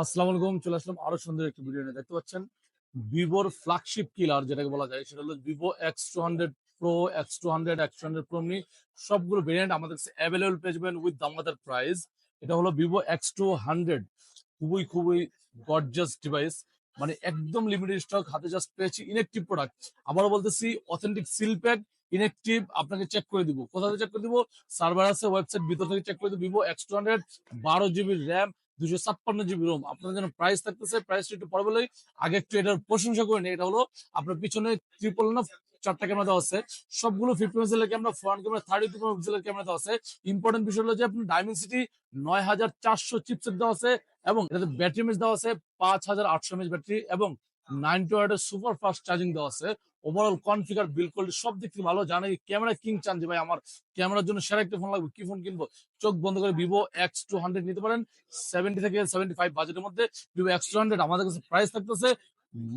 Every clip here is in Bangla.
আসসালামু আলাইকুম, চলে আসলাম আরো সুন্দর একটি ভিডিও নিয়ে। দেখতে পাচ্ছেন ভিভোর ফ্ল্যাগশিপ কিলার যেটাকে বলা যায়, সেটা হলো Vivo X200 pro, X200 pro mini. সবগুলো ভেরিয়েন্ট আমাদের কাছে অ্যাভেলেবল পেয়ে যাবেন উইথ দামাদার প্রাইস। এটা হলো ভিভো X200, খুবই খুবই গর্জাস ডিভাইস, মানে একদম লিমিটেড স্টক, হাতে জাস্ট পেয়েছি ইনএক্টিভ প্রোডাক্ট। আবারও বলতেছি, অথেন্টিক সিল প্যাক, ইনএক্টিভ। আপনাকে চেক করে দিব, কোথা থেকে চেক করে দিব, সার্ভার আছে, ওয়েবসাইট ভিতর থেকে চেক করে দিব। Vivo X200, 12 GB RAM, 256 GB ROM. আপনার জন্য প্রাইস থাকতেছে, প্রাইসটা একটু পরে বলেই আগে একটু এটার প্রশংসা করে নিই। এটা হলো আপনার পিছনে ট্রিপল না, চারটা ক্যামেরা দেওয়া আছে, সবগুলো 50 মেগাপিক্সেলের ক্যামেরা, ফ্রন্ট ক্যামেরা 32 মেগাপিক্সেলের ক্যামেরা দেওয়া আছে। ইম্পর্টেন্ট বিষয় হলো যে আপনার ডায়মেনসিটি 9400 চিপসেট দেওয়া আছে, এবং এটাতে ব্যাটারি এমএচ দেওয়া আছে 5800 mAh ব্যাটারি, এবং 90 ওয়াটের সুপার ফাস্ট চার্জিং দেওয়া আছে। ওভারঅল কনফিগার, বিল কোয়ালিটি সব দিক থেকে ভালো। জানে ক্যামেরা কিং চান যে ভাই আমার ক্যামেরার জন্য সেরা একটা ফোন লাগবে, কি ফোন কিনবো, চোখ বন্ধ করে ভিভো X200 নিতে পারেন। 70 থেকে 75 বাজেটের মধ্যে ভিভো X200 আমাদের কাছে প্রাইস থাকতেছে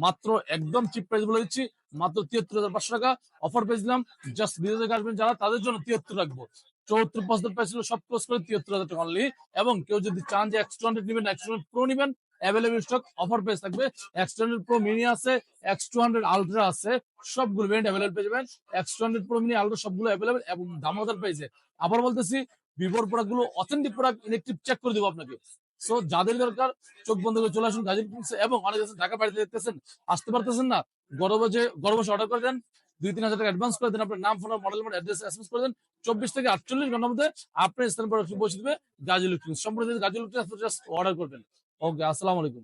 মাত্র, একদম চিপ প্রাইস বলে দিচ্ছি, মাত্র 73,500 টাকা। অফার পেয়েছিলাম, জাস্ট ভিডিও থেকে আসবেন যারা, তাদের জন্য 73 রাখবো। 74-75 প্রাইস ছিল, সব ক্লোজ করে 73,000 টাকা অনলি। এবং কেউ যদি চান যে X200 নিবেন, X200 প্রো নিবেন, অ্যাভেলেবল স্টক, অফার পেজ থাকবে। X200 প্রো মিনি আছে, X200 আলট্রা আছে, সবগুলো ভেরিয়েন্ট অ্যাভেলেবল পেয়ে যাবেন। X200 প্রো মিনি আলট্রা সবগুলো অ্যাভেলেবল এবং দামোদার পেয়েছে। আবার বলতেছি, ভিভোর প্রোডাক্ট গুলো অথেন্টিক প্রোডাক্ট, ইলেকট্রিক চেক করে দিব আপনাকে। সো যাদের দরকার, চোখ বন্ধ করে চলে আসুন গাজীপুর। এবং অনেক আছে ঢাকা বাড়িতে দেখতেছেন, আসতে পারতেছেন না, গরম বসে অর্ডার করে দেন, 2-3 হাজার টাকা অ্যাডভান্স করে দেন, আপনার নাম, ফোন, মডেল, অ্যাড্রেস এসএমএস করে দেন। 24 থেকে 48 ঘন্টার মধ্যে আপনার স্থান পর বসে দিবে গাজী ইলেকট্রনিক্স। সম্পূর্ণ গাজী ইলেকট্রিক্স, জাস্ট অর্ডার করবেন। ওকে, আসসালামু আলাইকুম।